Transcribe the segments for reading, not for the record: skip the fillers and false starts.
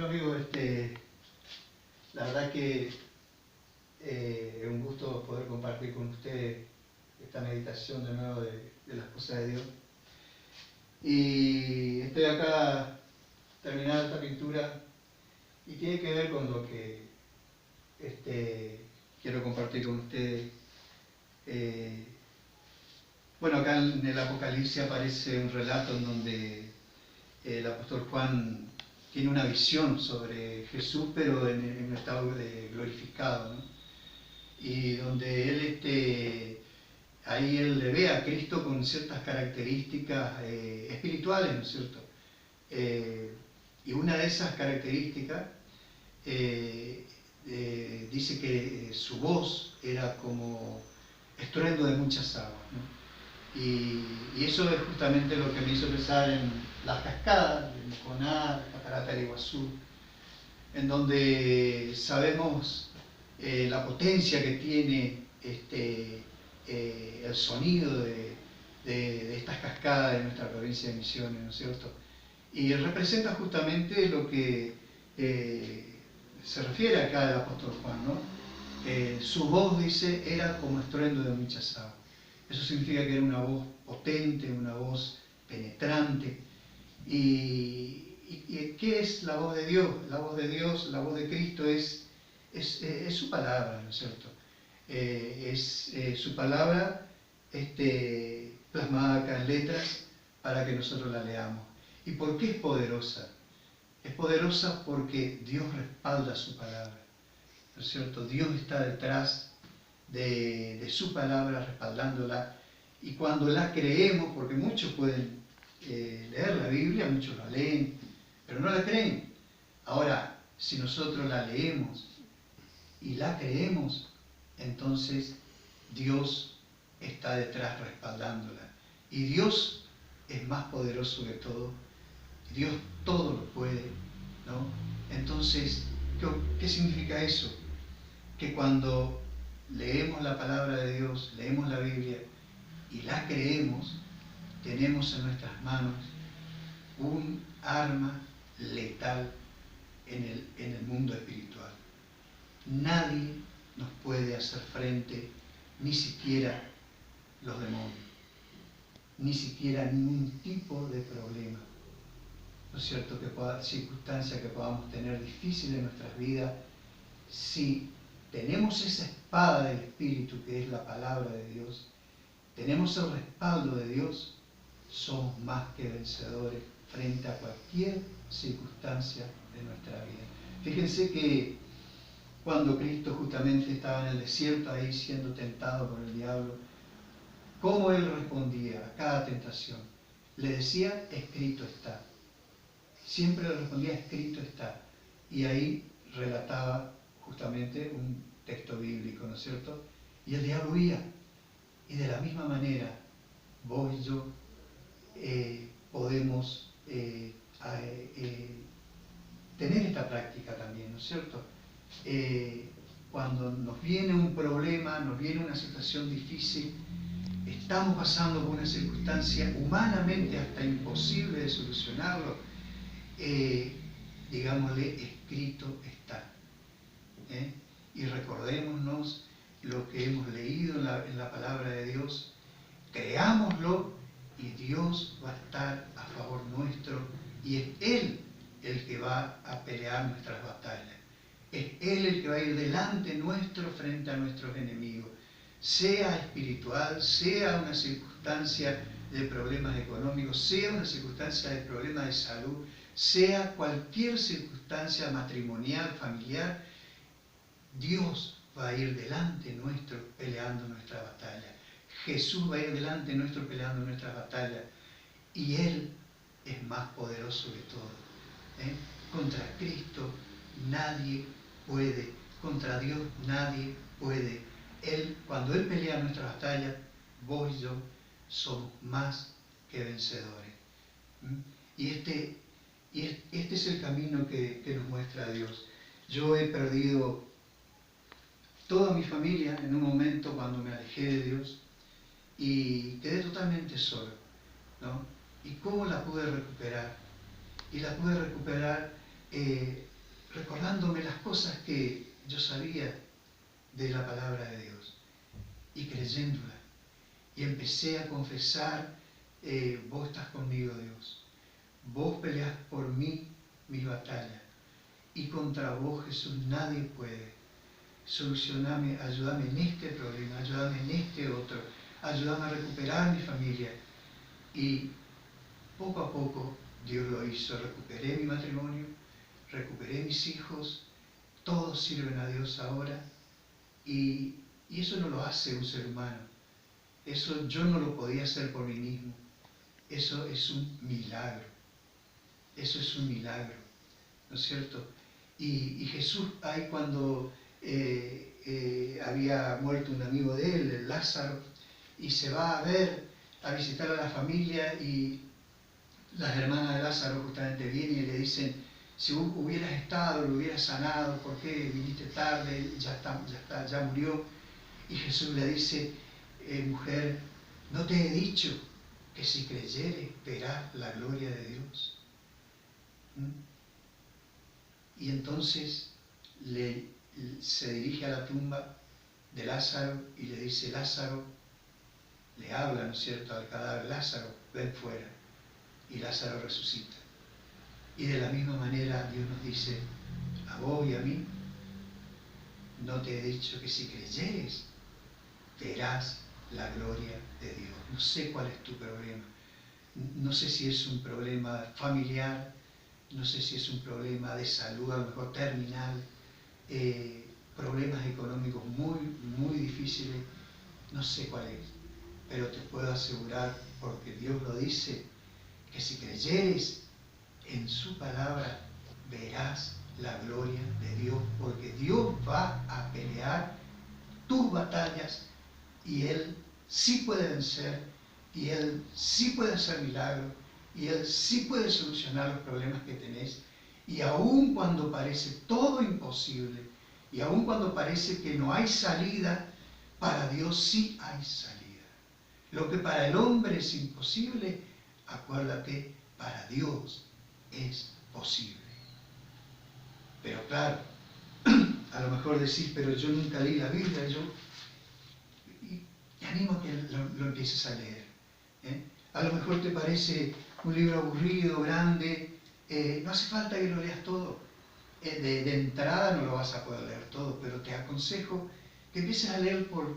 Bueno amigos, la verdad que es un gusto poder compartir con ustedes esta meditación de nuevo de las cosas de Dios. Y estoy acá terminando esta pintura y tiene que ver con lo que quiero compartir con ustedes. Bueno, acá en el Apocalipsis aparece un relato en donde el apóstol Juan tiene una visión sobre Jesús, pero en un estado glorificado, ¿no? Y donde ahí él le ve a Cristo con ciertas características espirituales, ¿no es cierto? Y una de esas características dice que su voz era como estruendo de muchas aguas, ¿no? Y eso es justamente lo que me hizo pensar en las cascadas, en Coná, la catarata del Iguazú, en donde sabemos la potencia que tiene el sonido de estas cascadas de nuestra provincia de Misiones, ¿no es cierto? Y representa justamente lo que se refiere acá el apóstol Juan, ¿no? Su voz, dice, era como estruendo de muchas aguas. Eso significa que era una voz potente, una voz penetrante. ¿Y qué es la voz de Dios? La voz de Dios, la voz de Cristo es su palabra, ¿no es cierto? Es su palabra plasmada acá en letras para que nosotros la leamos. ¿Y por qué es poderosa? Es poderosa porque Dios respalda su palabra, ¿no es cierto? Dios está detrás de su palabra, respaldándola, y cuando la creemos, porque muchos pueden leer la Biblia, muchos la leen, pero no la creen. Ahora, si nosotros la leemos y la creemos, entonces Dios está detrás respaldándola. Y Dios es más poderoso que todo, Dios todo lo puede, ¿no? Entonces, ¿qué significa eso? Que cuando leemos la palabra de Dios, leemos la Biblia y la creemos, tenemos en nuestras manos un arma letal en el mundo espiritual. Nadie nos puede hacer frente, ni siquiera los demonios, ni siquiera ningún tipo de problema, ¿no es cierto? Circunstancia que podamos tener difícil en nuestras vidas, si tenemos esa espada del Espíritu que es la palabra de Dios, tenemos el respaldo de Dios, somos más que vencedores frente a cualquier circunstancia de nuestra vida. Fíjense que cuando Cristo justamente estaba en el desierto ahí siendo tentado por el diablo, ¿cómo él respondía a cada tentación? Le decía, escrito está. Siempre le respondía, escrito está. Y ahí relataba justamente un texto bíblico, ¿no es cierto? Y el diablo huía. Y de la misma manera, vos y yo podemos tener esta práctica también, ¿no es cierto? Cuando nos viene un problema, nos viene una situación difícil, estamos pasando por una circunstancia humanamente hasta imposible de solucionarlo, digámosle, escrito está. Y recordémonos lo que hemos leído en la palabra de Dios, creámoslo y Dios va a estar a favor nuestro y es Él el que va a pelear nuestras batallas. Es Él el que va a ir delante nuestro frente a nuestros enemigos, sea espiritual, sea una circunstancia de problemas económicos, sea una circunstancia de problemas de salud, sea cualquier circunstancia matrimonial, familiar. Dios va a ir delante nuestro peleando nuestra batalla. Jesús va a ir delante nuestro peleando nuestras batallas. Y Él es más poderoso que todo. Contra Cristo nadie puede. Contra Dios nadie puede. Cuando Él pelea nuestra batalla, vos y yo somos más que vencedores. Y este es el camino que nos muestra Dios. Yo he perdido toda mi familia en un momento cuando me alejé de Dios y quedé totalmente solo, ¿no? ¿Y cómo la pude recuperar? Y la pude recuperar recordándome las cosas que yo sabía de la palabra de Dios y creyéndola. Y empecé a confesar, vos estás conmigo, Dios. Vos peleás por mí mi batalla. Y contra vos, Jesús, nadie puede. Solucioname, ayúdame en este problema, ayúdame en este otro, ayúdame a recuperar mi familia. Y poco a poco Dios lo hizo. Recuperé mi matrimonio, recuperé mis hijos, todos sirven a Dios ahora. Y eso no lo hace un ser humano. Eso yo no lo podía hacer por mí mismo. Eso es un milagro. Eso es un milagro, ¿no es cierto? Y Jesús, ahí cuando había muerto un amigo de él, Lázaro, y se va a ver, a visitar a la familia, y las hermanas de Lázaro justamente vienen y le dicen, si hubieras estado, lo hubieras sanado, ¿por qué viniste tarde? Ya murió. Y Jesús le dice, mujer, ¿no te he dicho que si creyeres verás la gloria de Dios? Y entonces se dirige a la tumba de Lázaro y le dice, Lázaro, le habla, ¿no es cierto?, al cadáver, Lázaro, ven fuera. Y Lázaro resucita. Y de la misma manera Dios nos dice, a vos y a mí, no te he dicho que si creyeres verás la gloria de Dios. No sé cuál es tu problema. No sé si es un problema familiar, no sé si es un problema de salud, a lo mejor terminal, problemas económicos muy difíciles, no sé cuál es, pero te puedo asegurar, porque Dios lo dice, que si creyeres en su palabra, verás la gloria de Dios, porque Dios va a pelear tus batallas y Él sí puede vencer, y Él sí puede hacer milagros, y Él sí puede solucionar los problemas que tenés. Y aun cuando parece todo imposible, y aun cuando parece que no hay salida, para Dios sí hay salida. Lo que para el hombre es imposible, acuérdate, para Dios es posible. Pero claro, a lo mejor decís, pero yo nunca leí la Biblia, te animo a que lo empieces a leer. A lo mejor te parece un libro aburrido, grande, no hace falta que lo leas todo. De entrada no lo vas a poder leer todo, pero te aconsejo que empieces a leer por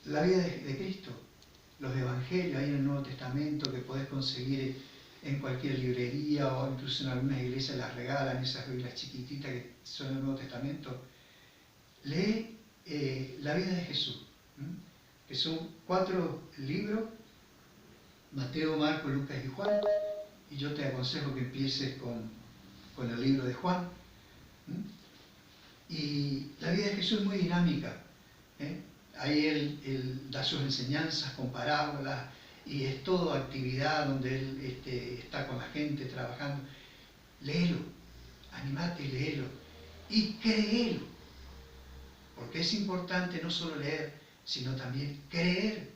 la vida de Cristo, los evangelios, ahí en el Nuevo Testamento, que podés conseguir en cualquier librería, o incluso en algunas iglesias las regalan, esas Biblias chiquititas que son el Nuevo Testamento. Lee la vida de Jesús, que son 4 libros, Mateo, Marcos, Lucas y Juan, y yo te aconsejo que empieces con el libro de Juan. Y la vida de Jesús es muy dinámica. Ahí él da sus enseñanzas con parábolas, y es toda actividad donde él está con la gente trabajando. Léelo, animate y léelo, y créelo, porque es importante no solo leer, sino también creer,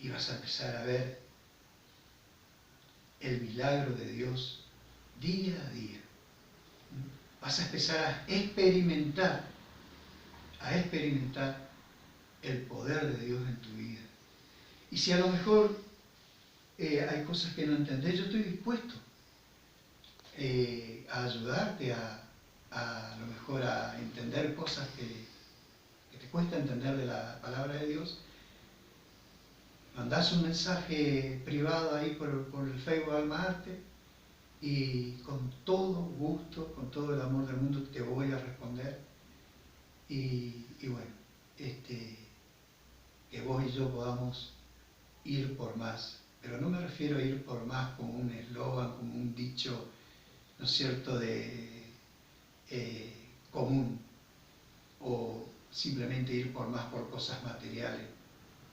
y vas a empezar a ver el milagro de Dios día a día. Vas a empezar a experimentar el poder de Dios en tu vida. Y si a lo mejor hay cosas que no entendés, yo estoy dispuesto a ayudarte a lo mejor a entender cosas que te cuesta entender de la palabra de Dios. Mandás un mensaje privado ahí por el Facebook Alma Arte, y con todo gusto, con todo el amor del mundo te voy a responder. Y bueno, que vos y yo podamos ir por más, pero no me refiero a ir por más como un eslogan, como un dicho, ¿no es cierto?, común, o simplemente ir por más por cosas materiales,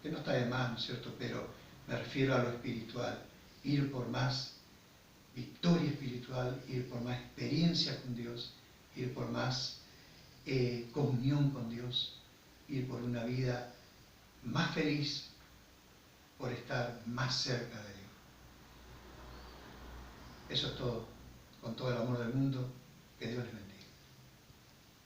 que no está de más, ¿no es cierto?, pero me refiero a lo espiritual, ir por más victoria espiritual, ir por más experiencia con Dios, ir por más comunión con Dios, ir por una vida más feliz, por estar más cerca de Dios. Eso es todo, con todo el amor del mundo. Que Dios les